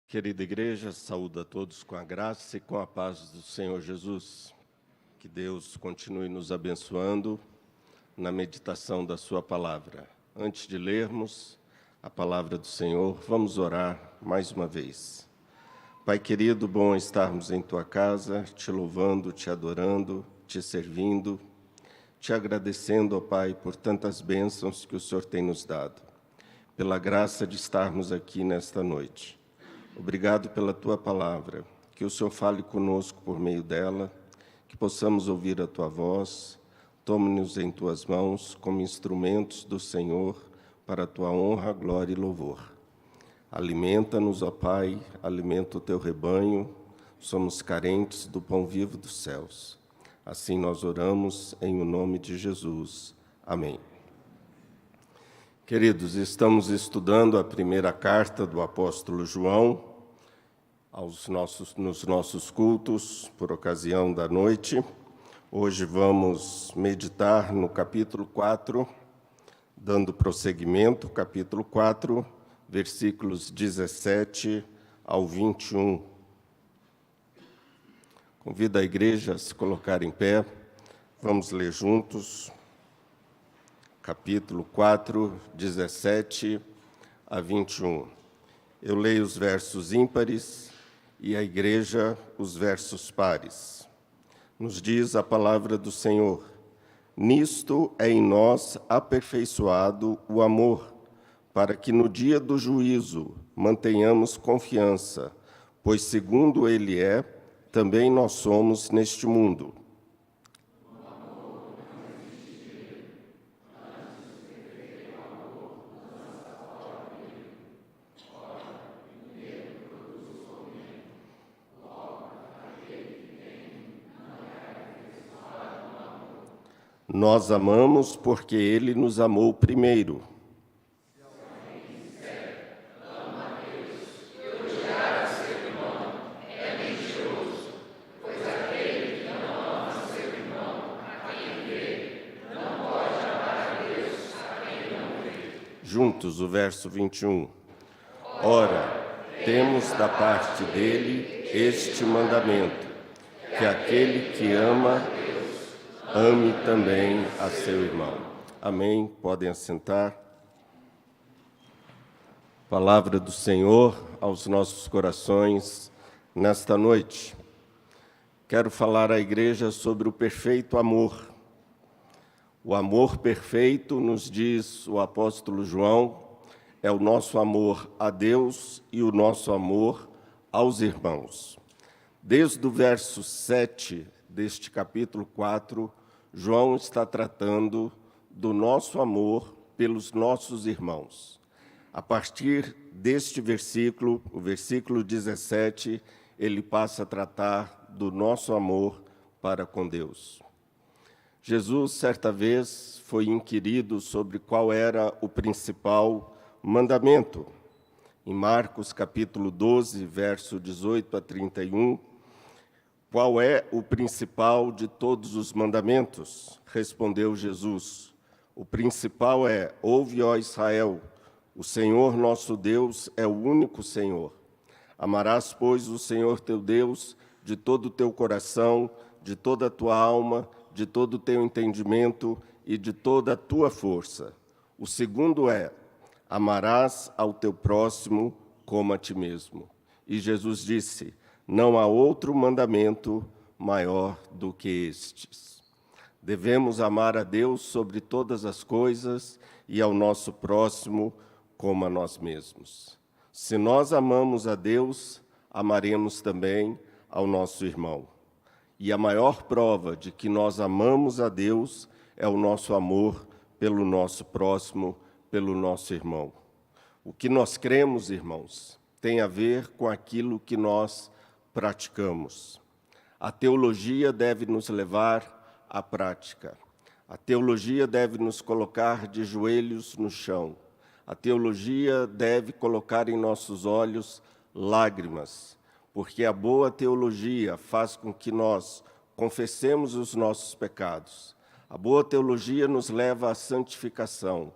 Querida igreja, saúdo a todos com a graça e com a paz do Senhor Jesus. Que Deus continue nos abençoando na meditação da sua palavra. Antes de lermos a palavra do Senhor, vamos orar mais uma vez. Pai querido, bom estarmos em tua casa, te louvando, te adorando, te servindo, te agradecendo, ó Pai, por tantas bênçãos que o Senhor tem nos dado, pela graça de estarmos aqui nesta noite. Obrigado pela tua palavra, que o Senhor fale conosco por meio dela, que possamos ouvir a tua voz. Tome-nos em tuas mãos como instrumentos do Senhor para a tua honra, glória e louvor. Alimenta-nos, ó Pai, alimenta o teu rebanho, somos carentes do pão vivo dos céus. Assim nós oramos em o nome de Jesus. Amém. Queridos, estamos estudando a primeira carta do apóstolo João nos nossos cultos, por ocasião da noite. Hoje vamos meditar no capítulo 4, dando prosseguimento, capítulo 4, versículos 17 ao 21. Convido a igreja a se colocar em pé, vamos ler juntos. Capítulo 4, 17 a 21. Eu leio os versos ímpares e a igreja os versos pares. Nos diz a palavra do Senhor: nisto é em nós aperfeiçoado o amor, para que no dia do juízo mantenhamos confiança, pois segundo ele é, também nós somos neste mundo. Nós amamos porque ele nos amou primeiro. Juntos, o verso 21. Ora, temos da parte dele este mandamento, que aquele que ama, ame também a seu irmão. Amém. Podem assentar. Palavra do Senhor aos nossos corações nesta noite. Quero falar à igreja sobre o perfeito amor. O amor perfeito, nos diz o apóstolo João, é o nosso amor a Deus e o nosso amor aos irmãos. Desde o verso 7 deste capítulo 4, João está tratando do nosso amor pelos nossos irmãos. A partir deste versículo, o versículo 17, ele passa a tratar do nosso amor para com Deus. Jesus, certa vez, foi inquirido sobre qual era o principal mandamento. Em Marcos, capítulo 12, verso 18 a 31, qual é o principal de todos os mandamentos? Respondeu Jesus: o principal é: ouve, ó Israel, o Senhor nosso Deus é o único Senhor. Amarás, pois, o Senhor teu Deus de todo o teu coração, de toda a tua alma, de todo o teu entendimento e de toda a tua força. O segundo é: amarás ao teu próximo como a ti mesmo. E Jesus disse: não há outro mandamento maior do que estes. Devemos amar a Deus sobre todas as coisas e ao nosso próximo como a nós mesmos. Se nós amamos a Deus, amaremos também ao nosso irmão. E a maior prova de que nós amamos a Deus é o nosso amor pelo nosso próximo, pelo nosso irmão. O que nós cremos, irmãos, tem a ver com aquilo que nós praticamos. A teologia deve nos levar à prática. A teologia deve nos colocar de joelhos no chão. A teologia deve colocar em nossos olhos lágrimas, porque a boa teologia faz com que nós confessemos os nossos pecados. A boa teologia nos leva à santificação.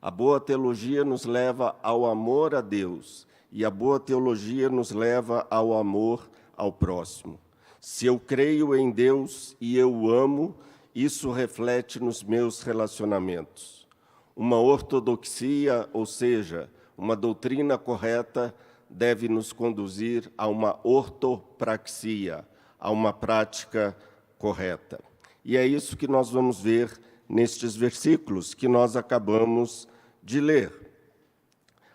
A boa teologia nos leva ao amor a Deus e a boa teologia nos leva ao amor ao próximo. Se eu creio em Deus e eu o amo, isso reflete nos meus relacionamentos. Uma ortodoxia, ou seja, uma doutrina correta, deve nos conduzir a uma ortopraxia, a uma prática correta. E é isso que nós vamos ver nestes versículos que nós acabamos de ler.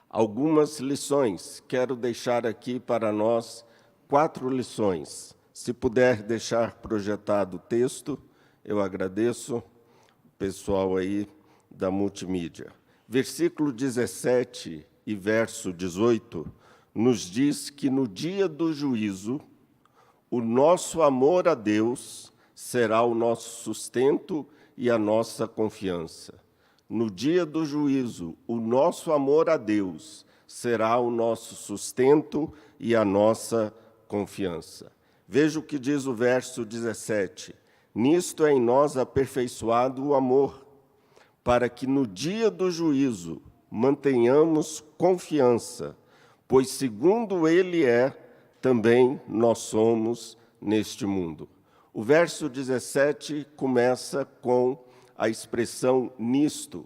Algumas lições, quero deixar aqui para nós 4 lições. Se puder deixar projetado o texto, eu agradeço o pessoal aí da multimídia. Versículo 17 e verso 18 nos diz que no dia do juízo, o nosso amor a Deus será o nosso sustento e a nossa confiança. No dia do juízo, o nosso amor a Deus será o nosso sustento e a nossa confiança. Veja o que diz o verso 17. Nisto é em nós aperfeiçoado o amor, para que no dia do juízo mantenhamos confiança, pois segundo ele é, também nós somos neste mundo. O verso 17 começa com a expressão nisto.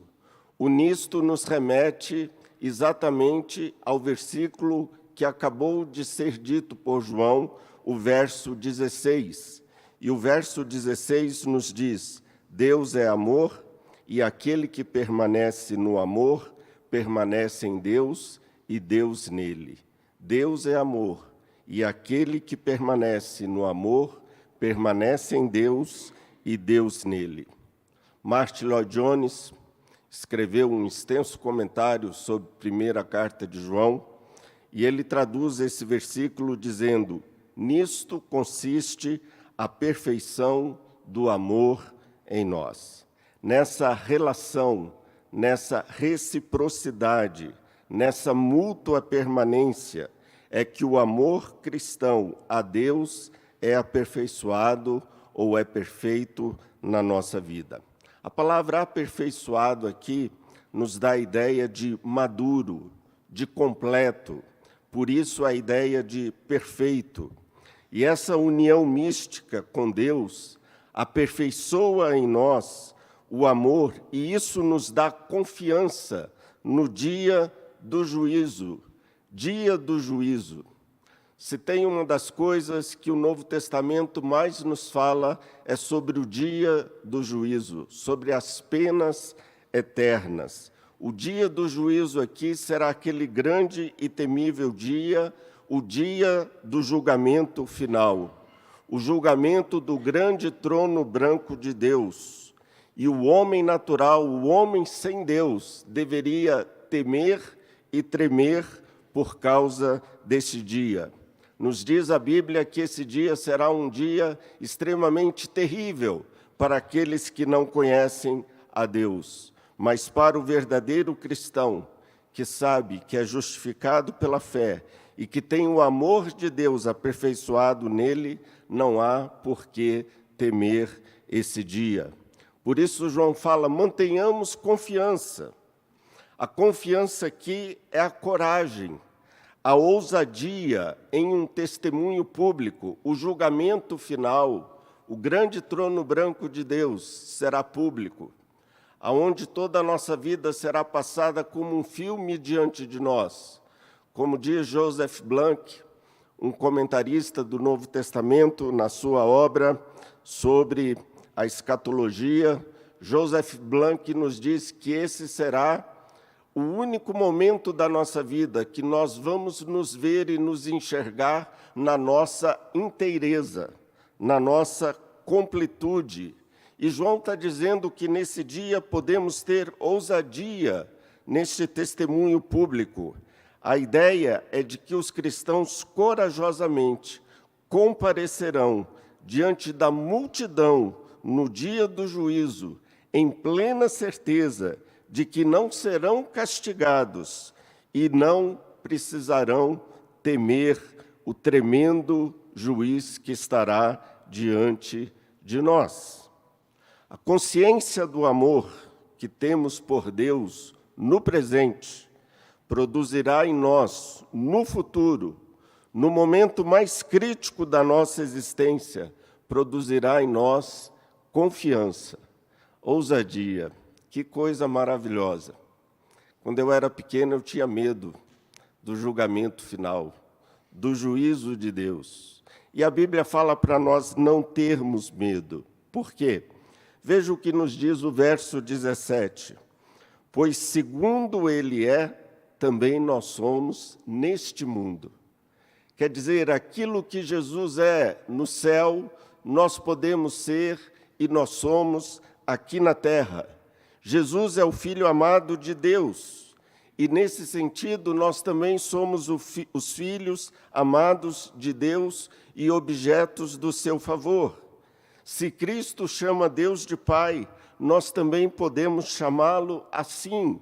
O nisto nos remete exatamente ao versículo que acabou de ser dito por João, o verso 16. E o verso 16 nos diz: Deus é amor, e aquele que permanece no amor, permanece em Deus e Deus nele. Deus é amor, e aquele que permanece no amor, permanece em Deus e Deus nele. Martin Lloyd Jones escreveu um extenso comentário sobre a primeira carta de João, e ele traduz esse versículo dizendo: nisto consiste a perfeição do amor em nós. Nessa relação, nessa reciprocidade, nessa mútua permanência, é que o amor cristão a Deus é aperfeiçoado ou é perfeito na nossa vida. A palavra aperfeiçoado aqui nos dá a ideia de maduro, de completo, por isso a ideia de perfeito. E essa união mística com Deus aperfeiçoa em nós o amor, e isso nos dá confiança no dia do juízo. Dia do juízo. Se tem uma das coisas que o Novo Testamento mais nos fala, é sobre o dia do juízo, sobre as penas eternas. O dia do juízo aqui será aquele grande e temível dia, o dia do julgamento final, o julgamento do grande trono branco de Deus. E o homem natural, o homem sem Deus, deveria temer e tremer por causa desse dia. Nos diz a Bíblia que esse dia será um dia extremamente terrível para aqueles que não conhecem a Deus. Mas para o verdadeiro cristão, que sabe que é justificado pela fé e que tem o amor de Deus aperfeiçoado nele, não há por que temer esse dia. Por isso João fala: mantenhamos confiança. A confiança aqui é a coragem, a ousadia em um testemunho público. O julgamento final, o grande trono branco de Deus será público, aonde toda a nossa vida será passada como um filme diante de nós. Como diz Joseph Blanc, um comentarista do Novo Testamento, na sua obra sobre a escatologia, Joseph Blanc nos diz que esse será o único momento da nossa vida que nós vamos nos ver e nos enxergar na nossa inteireza, na nossa completude. E João está dizendo que nesse dia podemos ter ousadia neste testemunho público. A ideia é de que os cristãos corajosamente comparecerão diante da multidão no dia do juízo, em plena certeza de que não serão castigados e não precisarão temer o tremendo juiz que estará diante de nós. A consciência do amor que temos por Deus no presente produzirá em nós, no futuro, no momento mais crítico da nossa existência, produzirá em nós confiança, ousadia. Que coisa maravilhosa! Quando eu era pequeno, eu tinha medo do julgamento final, do juízo de Deus. E a Bíblia fala para nós não termos medo. Por quê? Veja o que nos diz o verso 17. Pois segundo Ele é, também nós somos neste mundo. Quer dizer, aquilo que Jesus é no céu, nós podemos ser e nós somos aqui na terra. Jesus é o Filho amado de Deus. E, nesse sentido, nós também somos os filhos amados de Deus e objetos do seu favor. Se Cristo chama Deus de Pai, nós também podemos chamá-lo assim.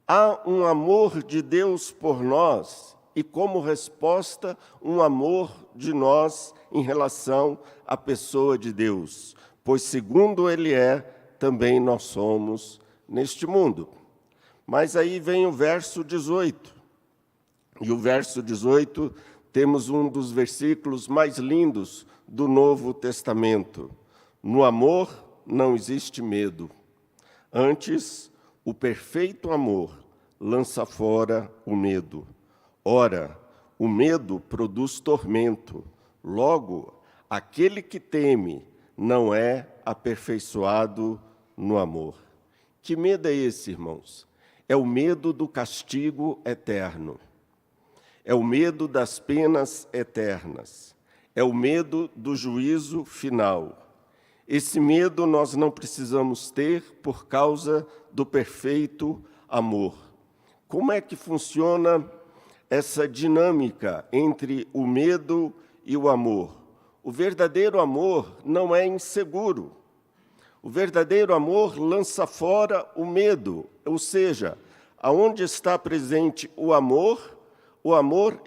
Há um amor de Deus por nós e, como resposta, um amor de nós em relação à pessoa de Deus. Pois, segundo Ele é, também nós somos neste mundo. Mas aí vem o verso 18. E o verso 18, temos um dos versículos mais lindos do Novo Testamento. No amor não existe medo. Antes, o perfeito amor lança fora o medo. Ora, o medo produz tormento. Logo, aquele que teme não é aperfeiçoado no amor. Que medo é esse, irmãos? É o medo do castigo eterno. É o medo das penas eternas. É o medo do juízo final. Esse medo nós não precisamos ter por causa do perfeito amor. Como é que funciona essa dinâmica entre o medo e o amor? O verdadeiro amor não é inseguro. O verdadeiro amor lança fora o medo, ou seja, aonde está presente o amor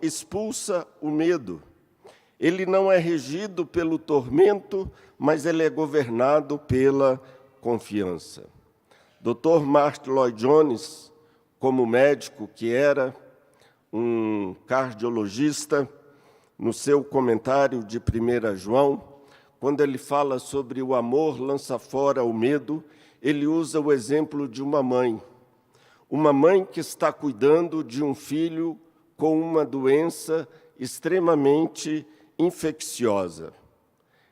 expulsa o medo. Ele não é regido pelo tormento, mas ele é governado pela confiança. Dr. Martyn Lloyd-Jones, como médico que era, um cardiologista, no seu comentário de 1 João, quando ele fala sobre o amor lança fora o medo, ele usa o exemplo de uma mãe. Uma mãe que está cuidando de um filho com uma doença extremamente infecciosa.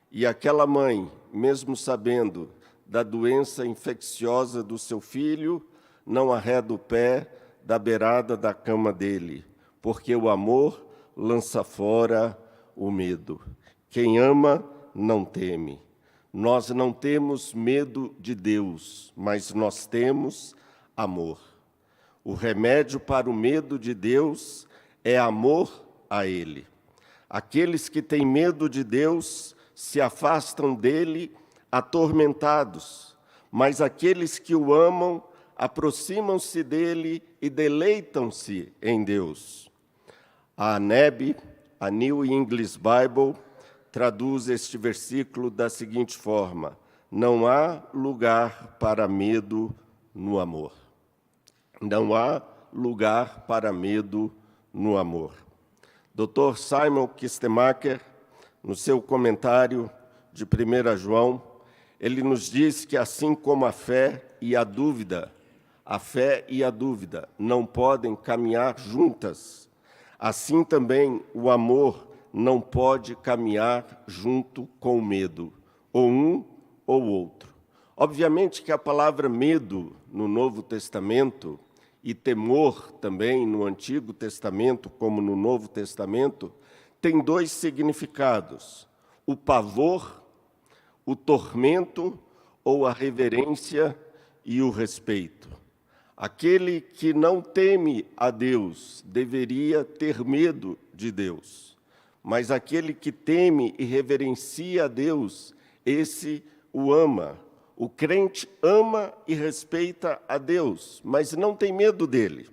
E aquela mãe, mesmo sabendo da doença infecciosa do seu filho, não arreda o pé da beirada da cama dele, porque o amor lança fora o medo. Quem ama não teme. Nós não temos medo de Deus, mas nós temos amor. O remédio para o medo de Deus é amor a Ele. Aqueles que têm medo de Deus se afastam dele atormentados, mas aqueles que o amam aproximam-se dele e deleitam-se em Deus. A NEB, a New English Bible, traduz este versículo da seguinte forma: não há lugar para medo no amor. Não há lugar para medo no amor. Dr. Simon Kistemaker, no seu comentário de 1 João, ele nos diz que assim como a fé e a dúvida não podem caminhar juntas, assim também o amor não pode caminhar junto com o medo, ou um ou outro. Obviamente que a palavra medo no Novo Testamento e temor também no Antigo Testamento, como no Novo Testamento, tem dois significados: o pavor, o tormento ou a reverência e o respeito. Aquele que não teme a Deus deveria ter medo de Deus, mas aquele que teme e reverencia a Deus, esse o ama. O crente ama e respeita a Deus, mas não tem medo dele.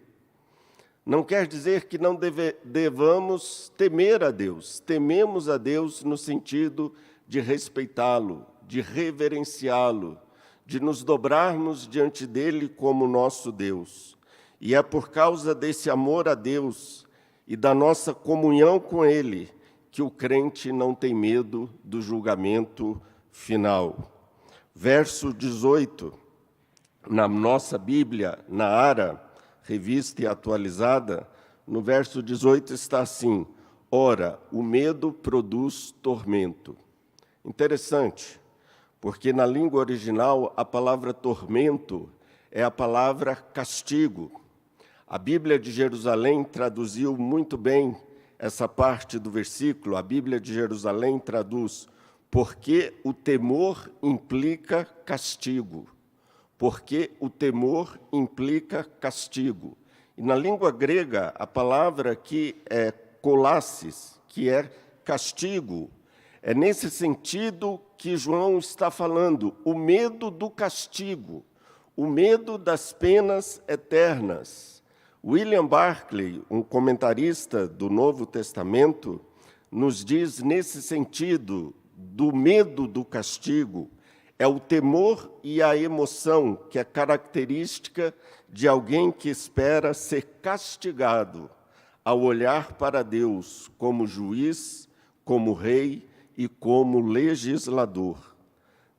Não quer dizer que não devamos temer a Deus. Tememos a Deus no sentido de respeitá-lo, de reverenciá-lo, de nos dobrarmos diante dele como nosso Deus. E é por causa desse amor a Deus e da nossa comunhão com Ele que o crente não tem medo do julgamento final. Verso 18, na nossa Bíblia, na ARA, revista e atualizada, no verso 18 está assim: ora, o medo produz tormento. Interessante, porque na língua original a palavra tormento é a palavra castigo. A Bíblia de Jerusalém traduziu muito bem essa parte do versículo. A Bíblia de Jerusalém traduz: porque o temor implica castigo. Porque o temor implica castigo. E na língua grega, a palavra aqui é kolassis, que é castigo. É nesse sentido que João está falando, o medo do castigo, o medo das penas eternas. William Barclay, um comentarista do Novo Testamento, nos diz nesse sentido do medo do castigo, é o temor e a emoção que é característica de alguém que espera ser castigado ao olhar para Deus como juiz, como rei e como legislador.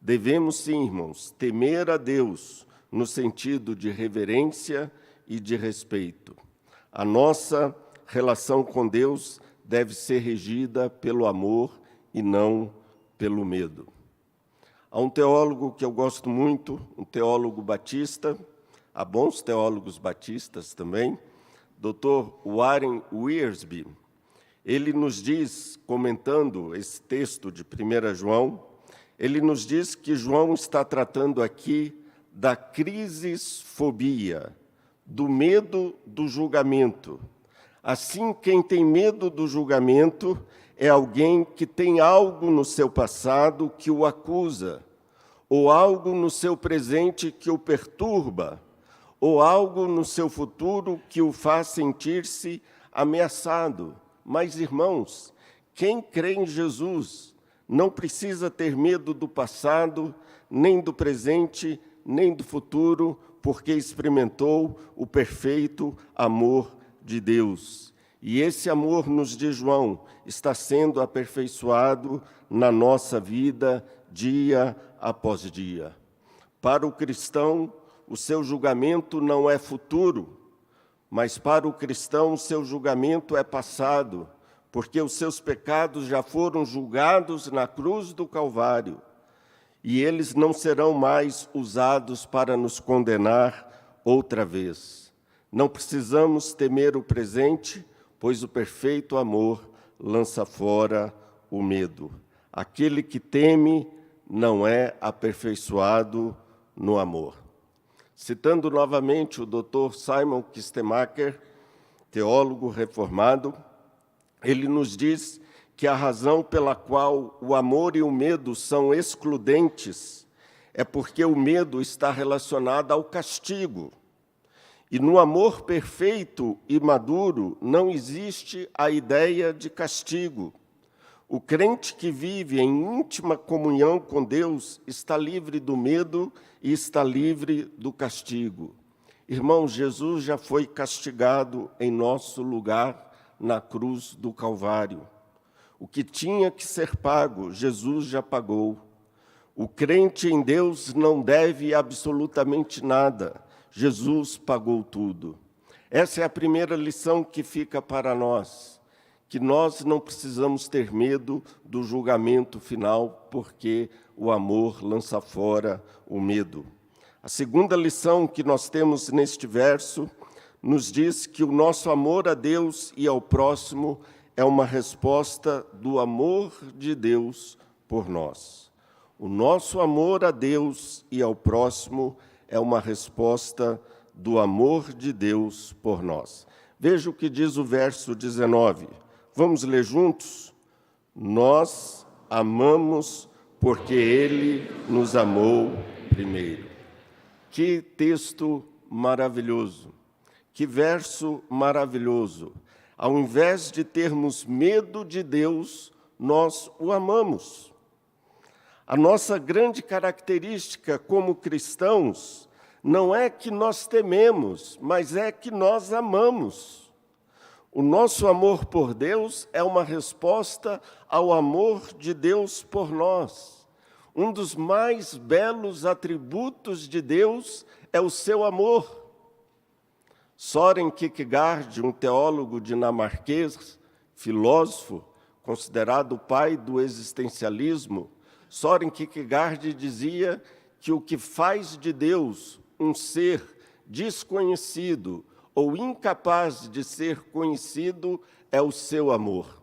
Devemos, sim, irmãos, temer a Deus no sentido de reverência e de respeito. A nossa relação com Deus deve ser regida pelo amor e não pelo medo. Há um teólogo que eu gosto muito, um teólogo batista, há bons teólogos batistas também, Dr. Warren Wiersbe. Ele nos diz, comentando esse texto de 1 João, ele nos diz que João está tratando aqui da crisisfobia, do medo do julgamento. Assim, quem tem medo do julgamento é alguém que tem algo no seu passado que o acusa, ou algo no seu presente que o perturba, ou algo no seu futuro que o faz sentir-se ameaçado. Mas, irmãos, quem crê em Jesus não precisa ter medo do passado, nem do presente, nem do futuro, porque experimentou o perfeito amor de Deus. E esse amor, nos diz João, está sendo aperfeiçoado na nossa vida, dia após dia. Para o cristão, o seu julgamento não é futuro, mas para o cristão, o seu julgamento é passado, porque os seus pecados já foram julgados na cruz do Calvário, e eles não serão mais usados para nos condenar outra vez. Não precisamos temer o presente, pois o perfeito amor lança fora o medo. Aquele que teme não é aperfeiçoado no amor. Citando novamente o Dr. Simon Kistemaker, teólogo reformado, ele nos diz que a razão pela qual o amor e o medo são excludentes é porque o medo está relacionado ao castigo. E no amor perfeito e maduro não existe a ideia de castigo. O crente que vive em íntima comunhão com Deus está livre do medo e está livre do castigo. Irmãos, Jesus já foi castigado em nosso lugar na cruz do Calvário. O que tinha que ser pago, Jesus já pagou. O crente em Deus não deve absolutamente nada. Jesus pagou tudo. Essa é a primeira lição que fica para nós, que nós não precisamos ter medo do julgamento final, porque o amor lança fora o medo. A segunda lição que nós temos neste verso nos diz que o nosso amor a Deus e ao próximo é uma resposta do amor de Deus por nós. O nosso amor a Deus e ao próximo é uma resposta do amor de Deus por nós. Veja o que diz o verso 19. Vamos ler juntos? Nós amamos porque Ele nos amou primeiro. Que texto maravilhoso! Que verso maravilhoso! Ao invés de termos medo de Deus, nós o amamos. A nossa grande característica como cristãos não é que nós tememos, mas é que nós amamos. O nosso amor por Deus é uma resposta ao amor de Deus por nós. Um dos mais belos atributos de Deus é o seu amor. Søren Kierkegaard, um teólogo dinamarquês, filósofo, considerado o pai do existencialismo, Søren Kierkegaard dizia que o que faz de Deus um ser desconhecido ou incapaz de ser conhecido é o seu amor.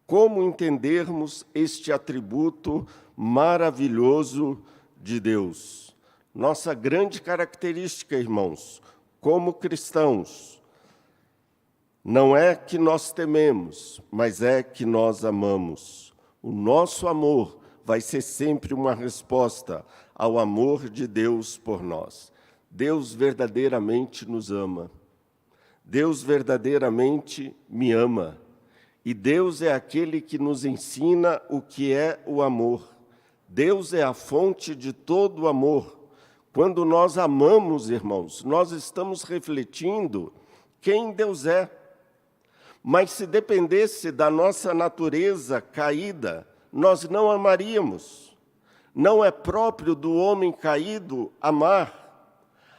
Como entendermos este atributo maravilhoso de Deus? Nossa grande característica, irmãos, como cristãos, não é que nós tememos, mas é que nós amamos. O nosso amor vai ser sempre uma resposta ao amor de Deus por nós. Deus verdadeiramente nos ama. Deus verdadeiramente me ama. E Deus é aquele que nos ensina o que é o amor. Deus é a fonte de todo o amor. Quando nós amamos, irmãos, nós estamos refletindo quem Deus é. Mas se dependesse da nossa natureza caída, nós não amaríamos. Não é próprio do homem caído amar.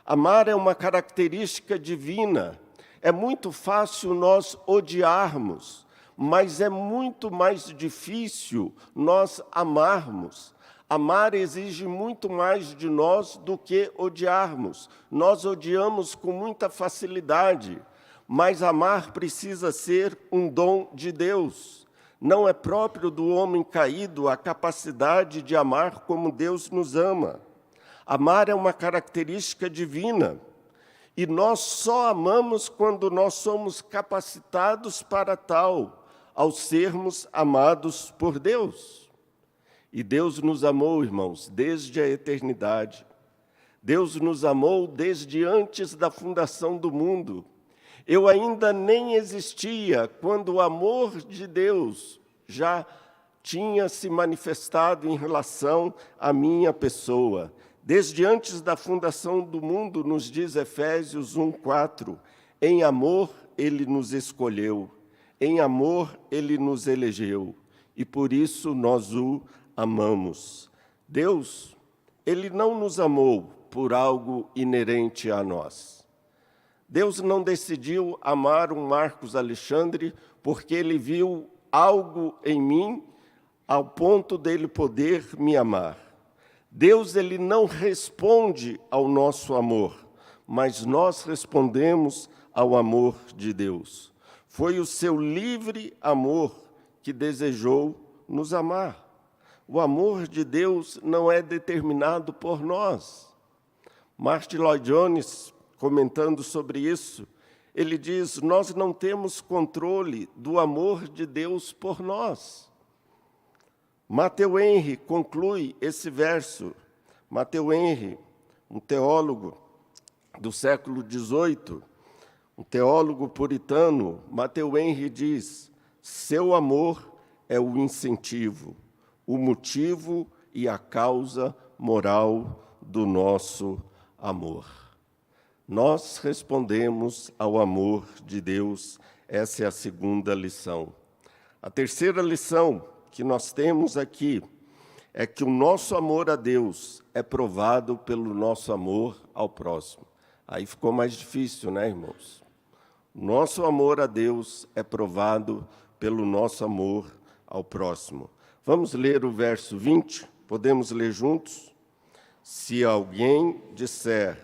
Amar é uma característica divina. É muito fácil nós odiarmos, mas é muito mais difícil nós amarmos. Amar exige muito mais de nós do que odiarmos. Nós odiamos com muita facilidade, mas amar precisa ser um dom de Deus. Não é próprio do homem caído a capacidade de amar como Deus nos ama. Amar é uma característica divina. E nós só amamos quando nós somos capacitados para tal, ao sermos amados por Deus. E Deus nos amou, irmãos, desde a eternidade. Deus nos amou desde antes da fundação do mundo. Eu ainda nem existia quando o amor de Deus já tinha se manifestado em relação à minha pessoa. Desde antes da fundação do mundo, nos diz Efésios 1:4, em amor Ele nos escolheu, em amor Ele nos elegeu, e por isso nós o amamos. Deus, Ele não nos amou por algo inerente a nós. Deus não decidiu amar um Marcos Alexandre porque Ele viu algo em mim ao ponto dele poder me amar. Deus, Ele não responde ao nosso amor, mas nós respondemos ao amor de Deus. Foi o seu livre amor que desejou nos amar. O amor de Deus não é determinado por nós. Martin Lloyd-Jones, comentando sobre isso, ele diz, nós não temos controle do amor de Deus por nós. Matthew Henry conclui esse verso. Matthew Henry, um teólogo do século XVIII, um teólogo puritano, Matthew Henry diz, seu amor é o incentivo, o motivo e a causa moral do nosso amor. Nós respondemos ao amor de Deus, essa é a segunda lição. A terceira lição que nós temos aqui é que o nosso amor a Deus é provado pelo nosso amor ao próximo. Aí ficou mais difícil, né, irmãos? Nosso amor a Deus é provado pelo nosso amor ao próximo. Vamos ler o verso 20? Podemos ler juntos? Se alguém disser,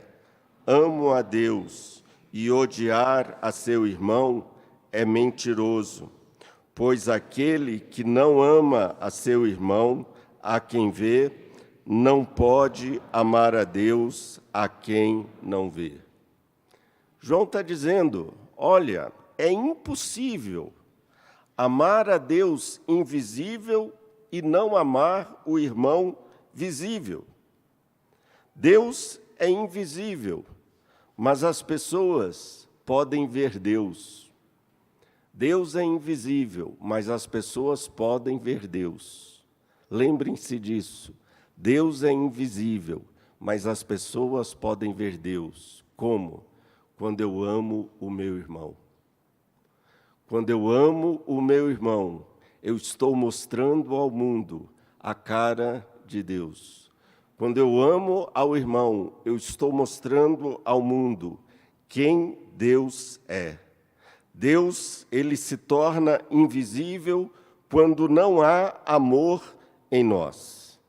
amo a Deus, e odiar a seu irmão, é mentiroso. Pois aquele que não ama a seu irmão, a quem vê, não pode amar a Deus a quem não vê. João está dizendo, olha, é impossível amar a Deus invisível e não amar o irmão visível. Deus é invisível, mas as pessoas podem ver Deus. Deus é invisível, mas as pessoas podem ver Deus. Lembrem-se disso. Deus é invisível, mas as pessoas podem ver Deus. Como? Quando eu amo o meu irmão. Quando eu amo o meu irmão, eu estou mostrando ao mundo a cara de Deus. Quando eu amo ao irmão, eu estou mostrando ao mundo quem Deus é. Deus, ele se torna invisível quando não há amor em nós.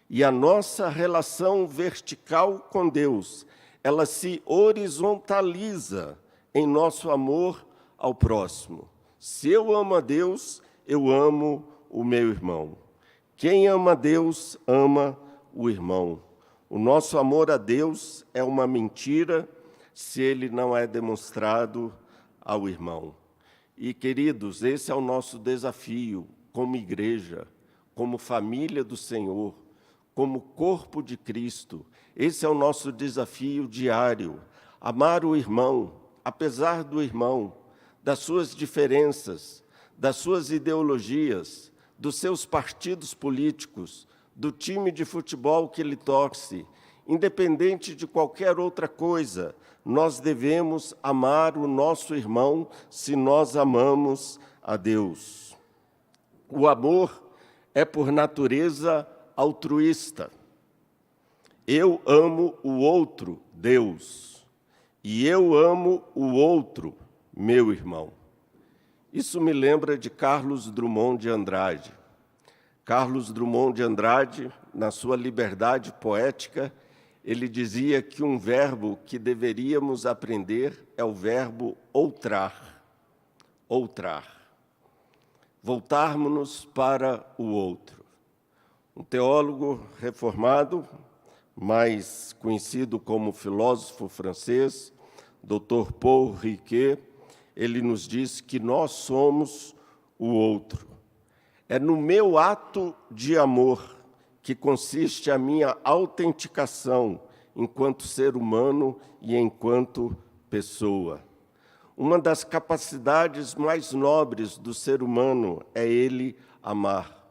E a nossa relação vertical com Deus, ela se horizontaliza em nosso amor ao próximo. Se eu amo a Deus, eu amo o meu irmão. Quem ama Deus, ama o irmão. O nosso amor a Deus é uma mentira se ele não é demonstrado ao irmão. E, queridos, esse é o nosso desafio como igreja, como família do Senhor, como corpo de Cristo. Esse é o nosso desafio diário, amar o irmão, apesar do irmão, das suas diferenças, das suas ideologias, dos seus partidos políticos, do time de futebol que ele torce, independente de qualquer outra coisa, nós devemos amar o nosso irmão se nós amamos a Deus. O amor é, por natureza, altruísta. Eu amo o outro, Deus, e eu amo o outro, meu irmão. Isso me lembra de Carlos Drummond de Andrade. Carlos Drummond de Andrade, na sua liberdade poética, ele dizia que um verbo que deveríamos aprender é o verbo outrar. Outrar. Voltarmos-nos para o outro. Um teólogo reformado, mais conhecido como filósofo francês, Dr. Paul Ricoeur, ele nos diz que nós somos o outro. É no meu ato de amor que consiste a minha autenticação enquanto ser humano e enquanto pessoa. Uma das capacidades mais nobres do ser humano é ele amar.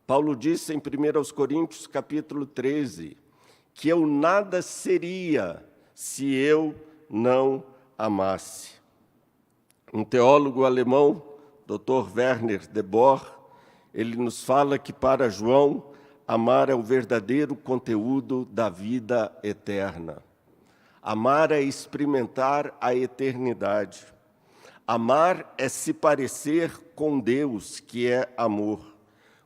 Paulo disse em 1 Coríntios, capítulo 13, que eu nada seria se eu não amasse. Um teólogo alemão, Dr. Werner de Boer, ele nos fala que para João, amar é o verdadeiro conteúdo da vida eterna. Amar é experimentar a eternidade. Amar é se parecer com Deus, que é amor.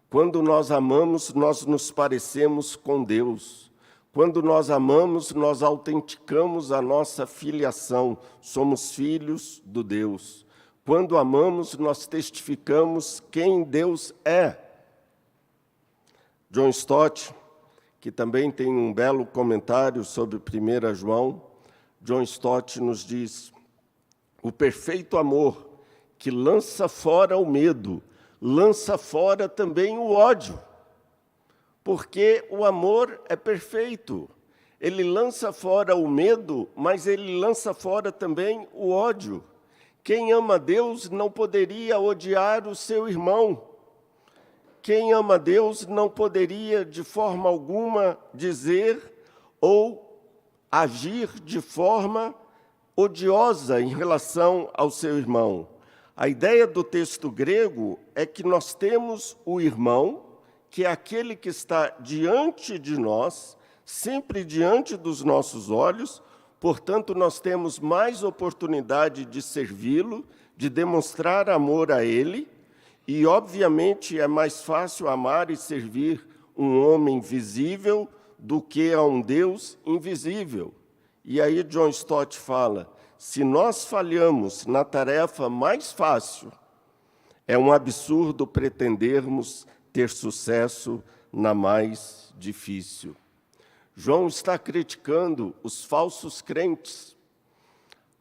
Quando nós amamos, nós nos parecemos com Deus. Quando nós amamos, nós autenticamos a nossa filiação. Somos filhos do Deus. Quando amamos, nós testificamos quem Deus é. John Stott, que também tem um belo comentário sobre 1 João, John Stott nos diz: o perfeito amor que lança fora o medo, lança fora também o ódio, porque o amor é perfeito. Ele lança fora o medo, mas ele lança fora também o ódio. Quem ama Deus não poderia odiar o seu irmão. Quem ama Deus não poderia, de forma alguma, dizer ou agir de forma odiosa em relação ao seu irmão. A ideia do texto grego é que nós temos o irmão, que é aquele que está diante de nós, sempre diante dos nossos olhos, portanto, nós temos mais oportunidade de servi-lo, de demonstrar amor a ele, e, obviamente, é mais fácil amar e servir um homem visível do que a um Deus invisível. E aí John Stott fala, se nós falhamos na tarefa mais fácil, é um absurdo pretendermos ter sucesso na mais difícil. João está criticando os falsos crentes,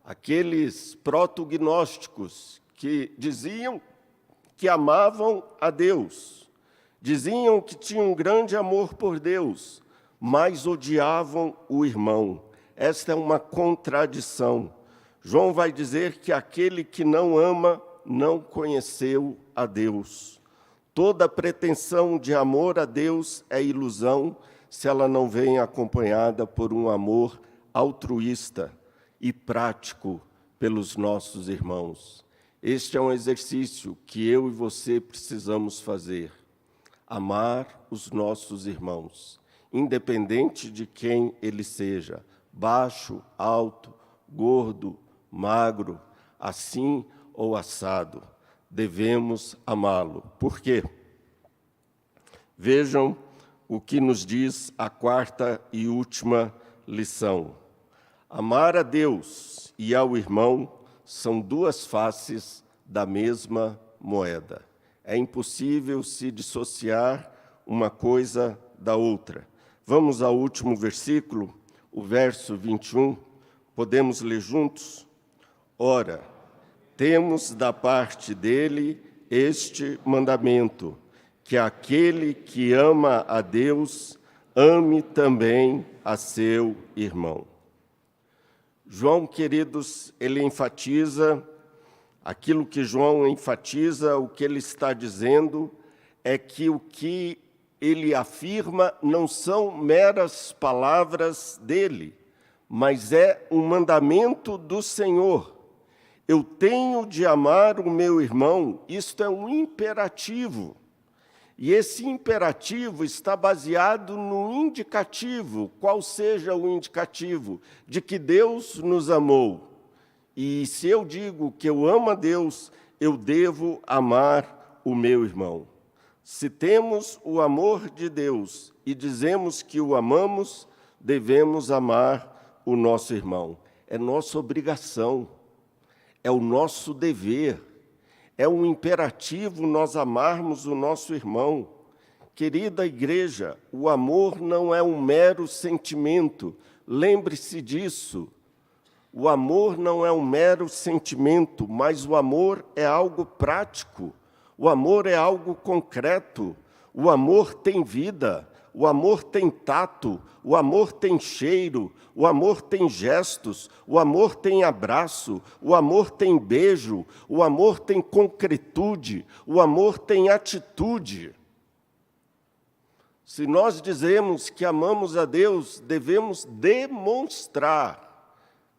aqueles proto-gnósticos que diziam que amavam a Deus, diziam que tinham um grande amor por Deus, mas odiavam o irmão. Esta é uma contradição. João vai dizer que aquele que não ama não conheceu a Deus. Toda pretensão de amor a Deus é ilusão, se ela não vem acompanhada por um amor altruísta e prático pelos nossos irmãos. Este é um exercício que eu e você precisamos fazer. Amar os nossos irmãos, independente de quem ele seja, baixo, alto, gordo, magro, assim ou assado. Devemos amá-lo. Por quê? Vejam o que nos diz a quarta e última lição. Amar a Deus e ao irmão são duas faces da mesma moeda. É impossível se dissociar uma coisa da outra. Vamos ao último versículo, o verso 21. Podemos ler juntos? Ora, temos da parte dele este mandamento, que aquele que ama a Deus, ame também a seu irmão. João, queridos, ele enfatiza, aquilo que João enfatiza, o que ele está dizendo é que o que ele afirma não são meras palavras dele, mas é um mandamento do Senhor. Eu tenho de amar o meu irmão, isto é um imperativo. E esse imperativo está baseado no indicativo, qual seja o indicativo, de que Deus nos amou. E se eu digo que eu amo a Deus, eu devo amar o meu irmão. Se temos o amor de Deus e dizemos que o amamos, devemos amar o nosso irmão. É nossa obrigação, é o nosso dever. É um imperativo nós amarmos o nosso irmão. Querida igreja, o amor não é um mero sentimento. Lembre-se disso. O amor não é um mero sentimento, mas o amor é algo prático. O amor é algo concreto. O amor tem vida. O amor tem tato. O amor tem cheiro. O amor tem gestos, o amor tem abraço, o amor tem beijo, o amor tem concretude, o amor tem atitude. Se nós dizemos que amamos a Deus, devemos demonstrar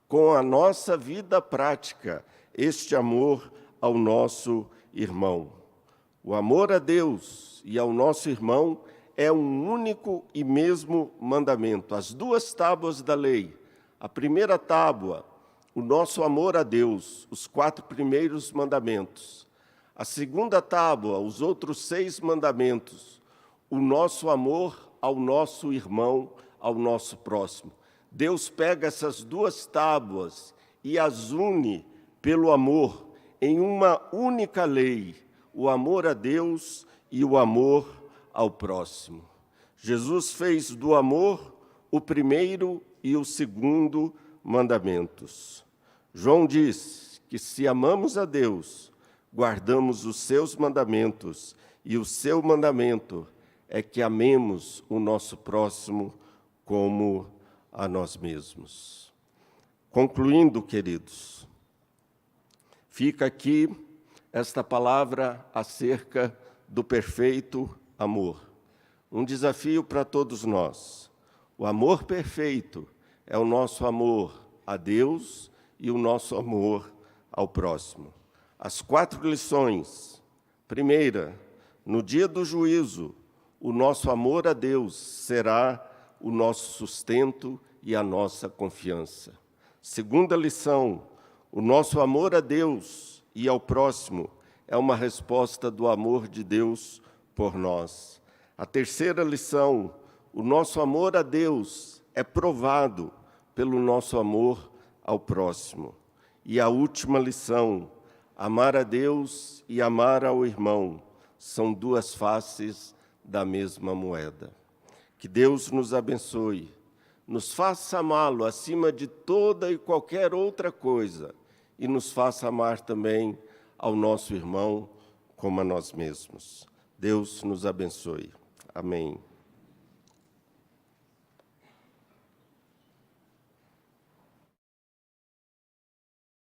com a nossa vida prática este amor ao nosso irmão. O amor a Deus e ao nosso irmão é um único e mesmo mandamento. As duas tábuas da lei. A primeira tábua, o nosso amor a Deus, os 4 primeiros mandamentos. A segunda tábua, os outros 6 mandamentos, o nosso amor ao nosso irmão, ao nosso próximo. Deus pega essas duas tábuas e as une pelo amor em uma única lei, o amor a Deus e o amor ao próximo. Jesus fez do amor o primeiro e o segundo mandamentos. João diz que se amamos a Deus, guardamos os seus mandamentos, e o seu mandamento é que amemos o nosso próximo como a nós mesmos. Concluindo, queridos, fica aqui esta palavra acerca do perfeito amor. Um desafio para todos nós. O amor perfeito é o nosso amor a Deus e o nosso amor ao próximo. As 4 lições. Primeira, no dia do juízo, o nosso amor a Deus será o nosso sustento e a nossa confiança. Segunda lição, o nosso amor a Deus e ao próximo é uma resposta do amor de Deus por nós. A terceira lição, o nosso amor a Deus é provado pelo nosso amor ao próximo. E a última lição, amar a Deus e amar ao irmão são duas faces da mesma moeda. Que Deus nos abençoe, nos faça amá-lo acima de toda e qualquer outra coisa e nos faça amar também ao nosso irmão como a nós mesmos. Deus nos abençoe. Amém.